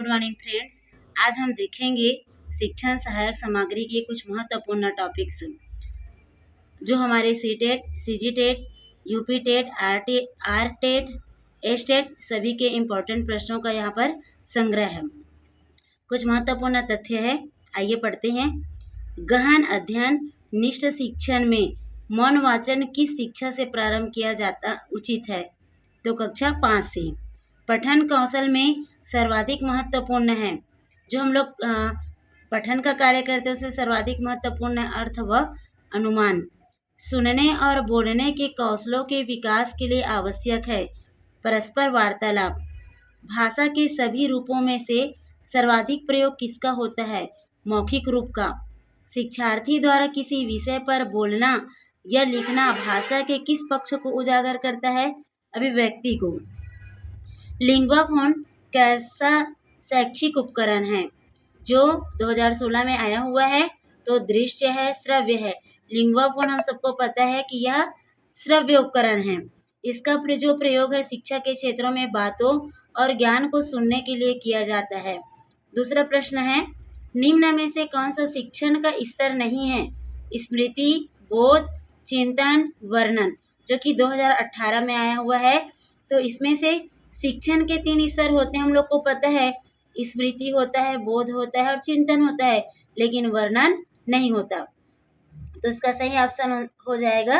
Good morning friends. आज हम देखेंगे शिक्षण सहायक सामग्री के कुछ महत्वपूर्ण टॉपिक्स जो हमारे सीटेट, सीजीटेट, यूपीटेट, आरटेट, एसटेट सभी के इम्पोर्टेंट प्रश्नों का यहाँ पर संग्रह है। कुछ महत्वपूर्ण तथ्य है, आइए पढ़ते हैं। गहन अध्ययन निष्ठ शिक्षण में मौन वाचन किस शिक्षा से प्रारंभ किया जाता उचित है? तो कक्षा 5 से। पठन कौशल में सर्वाधिक महत्वपूर्ण है, जो हम लोग पठन का कार्य करते हैं उसमें सर्वाधिक महत्वपूर्ण अर्थ व अनुमान। सुनने और बोलने के कौशलों के विकास के लिए आवश्यक है परस्पर वार्तालाप। भाषा के सभी रूपों में से सर्वाधिक प्रयोग किसका होता है? मौखिक रूप का। शिक्षार्थी द्वारा किसी विषय पर बोलना या लिखना भाषा के किस पक्ष को उजागर करता है? अभिव्यक्ति को। लिंगुआ फोन कैसा शैक्षिक उपकरण है जो 2016 में आया हुआ है? तो दृश्य है, श्रव्य है। लिंगुआ फोन हम सबको पता है कि यह श्रव्य उपकरण है। इसका जो प्रयोग है शिक्षा के क्षेत्रों में बातों और ज्ञान को सुनने के लिए किया जाता है। दूसरा प्रश्न है, निम्न में से कौन सा शिक्षण का स्तर नहीं है? स्मृति, बोध, चिंतन, वर्णन, जो कि 2018 में आया हुआ है। तो इसमें से शिक्षण के 3 स्तर होते हैं, हम लोग को पता है। स्मृति होता है, बोध होता है और चिंतन होता है, लेकिन वर्णन नहीं होता। तो इसका सही ऑप्शन हो जाएगा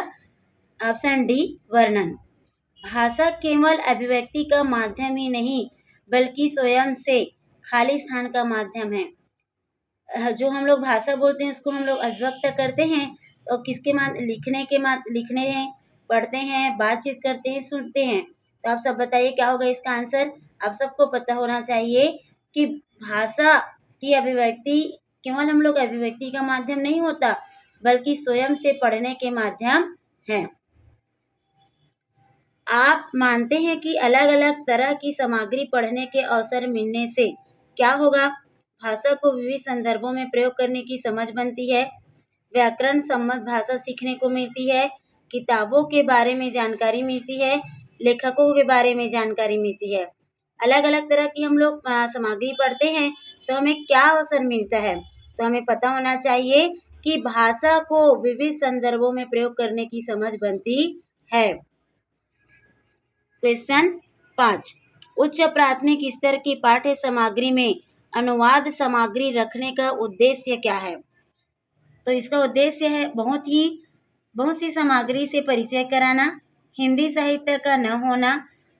ऑप्शन डी, वर्णन। भाषा केवल अभिव्यक्ति का माध्यम ही नहीं बल्कि स्वयं से खाली स्थान का माध्यम है। जो हम लोग भाषा बोलते हैं उसको हम लोग अभिव्यक्त करते हैं और किसके लिखने हैं, पढ़ते हैं, बातचीत करते हैं, सुनते हैं। तो आप सब बताइए क्या होगा इसका आंसर? आप सबको पता होना चाहिए कि भाषा की अभिव्यक्ति केवल हम लोग अभिव्यक्ति का माध्यम नहीं होता बल्कि स्वयं से पढ़ने के माध्यम है। आप मानते हैं कि अलग अलग तरह की सामग्री पढ़ने के अवसर मिलने से क्या होगा? भाषा को विविध संदर्भों में प्रयोग करने की समझ बनती है, व्याकरण सम्मत भाषा सीखने को मिलती है, किताबों के बारे में जानकारी मिलती है, लेखकों के बारे में जानकारी मिलती है। अलग अलग तरह की हम लोग सामग्री पढ़ते हैं तो हमें क्या अवसर मिलता है? तो हमें पता होना चाहिए कि भाषा को विविध संदर्भों में प्रयोग करने की समझ बनती है। क्वेश्चन 5, उच्च प्राथमिक स्तर की पाठ्य सामग्री में अनुवाद सामग्री रखने का उद्देश्य क्या है? तो इसका उद्देश्य है बहुत सी सामग्री से परिचय कराना, हिंदी साहित्य का न होना,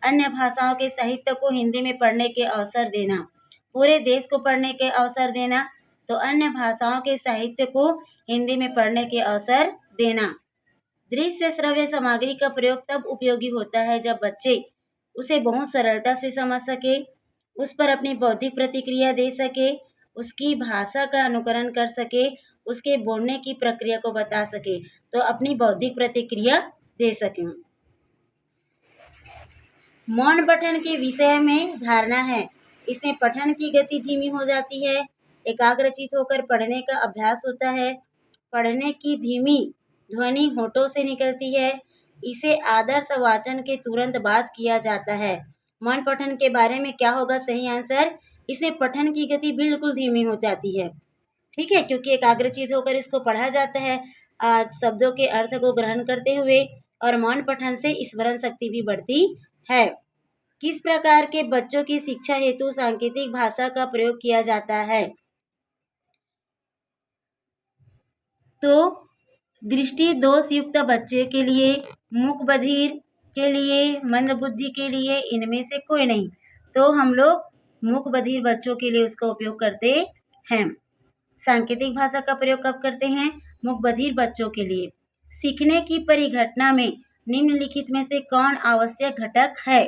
अन्य भाषाओं के साहित्य को हिंदी में पढ़ने के अवसर देना, पूरे देश को पढ़ने के अवसर देना, तो अन्य भाषाओं के साहित्य को हिंदी में पढ़ने के अवसर देना। दृश्य श्रव्य सामग्री का प्रयोग तब उपयोगी होता है जब बच्चे उसे बहुत सरलता से समझ सके, उस पर अपनी बौद्धिक प्रतिक्रिया दे सके, उसकी भाषा का अनुकरण कर सके, उसके बोलने की प्रक्रिया को बता सके, तो अपनी बौद्धिक प्रतिक्रिया दे सके। मौन पठन के विषय में धारणा है, इसमें पठन की गति धीमी हो जाती है, एकाग्रचित होकर पढ़ने का अभ्यास होता है, पढ़ने की धीमी ध्वनि होठों से निकलती है, इसे आदर्श वाचन के तुरंत बाद किया जाता है। मौन पठन के बारे में क्या होगा सही आंसर? इसे पठन की गति बिल्कुल धीमी हो जाती है, ठीक है, क्योंकि एकाग्रचित होकर इसको पढ़ा जाता है शब्दों के अर्थ को ग्रहण करते हुए, और मौन पठन से स्मरण शक्ति भी बढ़ती है। किस प्रकार के बच्चों की शिक्षा हेतु सांकेतिक भाषा का प्रयोग किया जाता है? तो दृष्टि दोष युक्त बच्चे के लिए, मूक बधिर के लिए, मंदबुद्धि के लिए, इनमें से कोई नहीं। तो हम लोग मूक बधिर बच्चों के लिए उसका उपयोग करते हैं। सांकेतिक भाषा का प्रयोग कब करते हैं? मूक बधिर बच्चों के लिए। सीखने की परिघटना में निम्नलिखित में से कौन आवश्यक घटक है?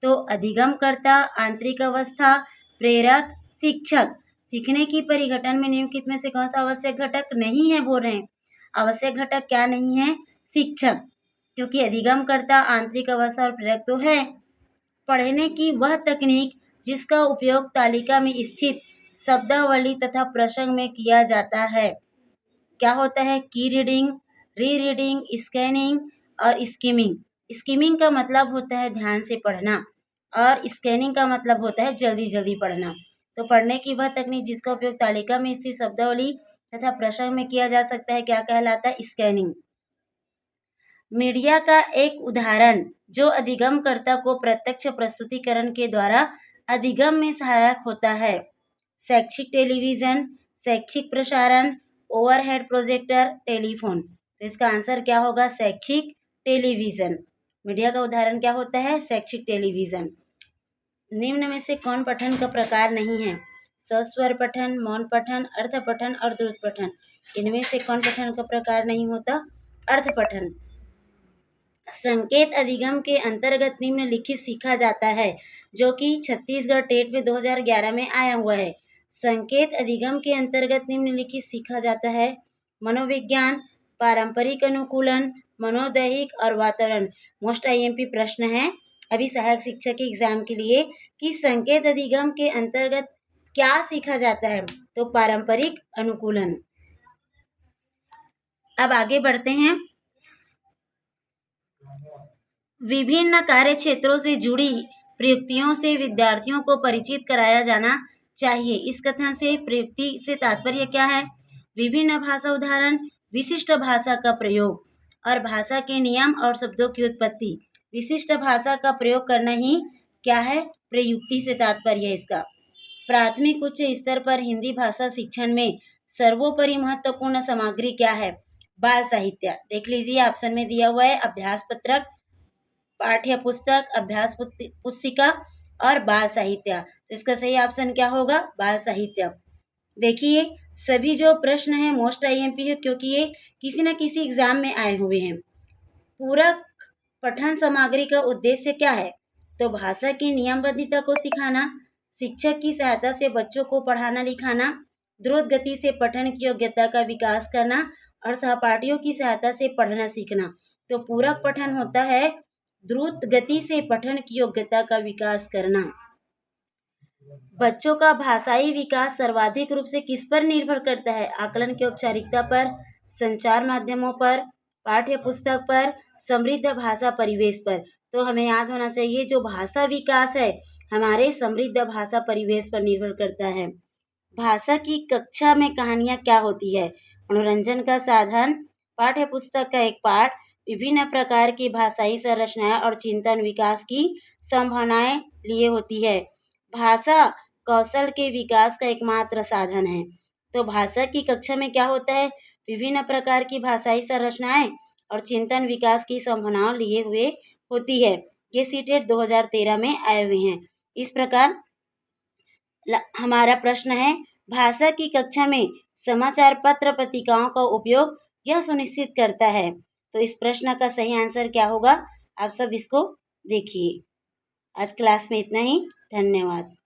तो अधिगमकर्ता, आंतरिक अवस्था, प्रेरक, शिक्षक। सीखने की परिघटन में निम्नलिखित में से कौन सा आवश्यक घटक नहीं है बोल रहे हैं? आवश्यक घटक क्या नहीं है? शिक्षक, क्योंकि अधिगमकर्ता, आंतरिक अवस्था और प्रेरक तो है। पढ़ने की वह तकनीक जिसका उपयोग तालिका में स्थित शब्दावली तथा प्रसंग में किया जाता है, क्या होता है? की रीडिंग, री रीडिंग, स्कैनिंग और स्किमिंग। स्किमिंग का मतलब होता है ध्यान से पढ़ना और स्कैनिंग का मतलब होता है जल्दी जल्दी पढ़ना। तो पढ़ने की वह तकनीक जिसका उपयोग तालिका में स्थित शब्दावली तथा प्रसंग में किया जा सकता है क्या कहलाता है? स्कैनिंग। मीडिया का एक उदाहरण जो अधिगमकर्ता को प्रत्यक्ष प्रस्तुतिकरण के द्वारा अधिगम में सहायक होता है। शैक्षिक टेलीविजन, शैक्षिक प्रसारण, ओवरहेड प्रोजेक्टर, टेलीफोन। तो इसका आंसर क्या होगा? शैक्षिक टेलीविजन। मीडिया का उदाहरण क्या होता है? शैक्षिक टेलीविजन। निम्न में से कौन पठन का प्रकार नहीं है? सस्वर पठन, मौन पठन, अर्थ पठन और द्रुत पठन। इनमें से कौन पठन का प्रकार नहीं होता? अर्थ पठन। संकेत अधिगम के अंतर्गत निम्नलिखित सीखा जाता है, जो कि छत्तीसगढ़ टेट में 2011 में आया हुआ है। संकेत अधिगम के अंतर्गत निम्नलिखित सीखा जाता है: मनोविज्ञान, पारंपरिक अनुकूलन, मनोदैहिक और वातावरण। मोस्ट आईएमपी प्रश्न है अभी सहायक शिक्षक के एग्जाम के लिए कि संकेत अधिगम के अंतर्गत क्या सीखा जाता है? तो पारंपरिक अनुकूलन। अब आगे बढ़ते हैं। विभिन्न कार्य क्षेत्रों से जुड़ी प्रयुक्तियों से विद्यार्थियों को परिचित कराया जाना चाहिए। इस कथन से प्रयुक्ति से तात्पर्य क्या है? विभिन्न भाषा उदाहरण, विशिष्ट भाषा का प्रयोग और भाषा के नियम और शब्दों की उत्पत्ति। विशिष्ट भाषा का प्रयोग करना ही क्या है? प्रयुक्ति से तात्पर्य इसका। प्राथमिक उच्च स्तर पर हिंदी भाषा शिक्षण में सर्वोपरि महत्वपूर्ण सामग्री क्या है? बाल साहित्य। देख लीजिए ऑप्शन में दिया हुआ है अभ्यास पत्रक, पाठ्य पुस्तक, अभ्यास पुस्तिका और बाल साहित्य। तो इसका सही ऑप्शन क्या होगा? बाल साहित्य। देखिए सभी जो प्रश्न है मोस्ट आईएमपी है, क्योंकि ये किसी न किसी एग्जाम में आए हुए हैं। पूरक पठन सामग्री का उद्देश्य क्या है? तो भाषा की नियमबद्धता को सिखाना, शिक्षक की सहायता से बच्चों को पढ़ाना लिखाना, द्रुत गति से पठन की योग्यता का विकास करना और सहपाठियों की सहायता से पढ़ना सीखना। तो पूरक पठन होता है द्रुत गति से पठन की योग्यता का विकास करना। बच्चों का भाषाई विकास सर्वाधिक रूप से किस पर निर्भर करता है? आकलन की औपचारिकता पर, संचार माध्यमों पर, पाठ्य पुस्तक पर, समृद्ध भाषा परिवेश पर। तो हमें याद होना चाहिए जो भाषा विकास है हमारे समृद्ध भाषा परिवेश पर निर्भर करता है। भाषा की कक्षा में कहानियाँ क्या होती है? मनोरंजन का साधन, पाठ्य पुस्तक का एक पाठ, विभिन्न प्रकार की भाषाई संरचनाएं और चिंतन विकास की संभावनाएं लिए होती है। भाषा कौशल के विकास का एकमात्र साधन है। तो भाषा की कक्षा में क्या होता है? विभिन्न प्रकार की भाषाई संरचनाएं और चिंतन विकास की संभावनाएं लिए हुए होती है। ये सीटेट 2013 में आए हुए हैं। इस प्रकार हमारा प्रश्न है भाषा की कक्षा में समाचार पत्र पत्रिकाओं का उपयोग यह सुनिश्चित करता है। तो इस प्रश्न का सही आंसर क्या होगा? आप सब इसको देखिए। आज क्लास में इतना ही। धन्यवाद।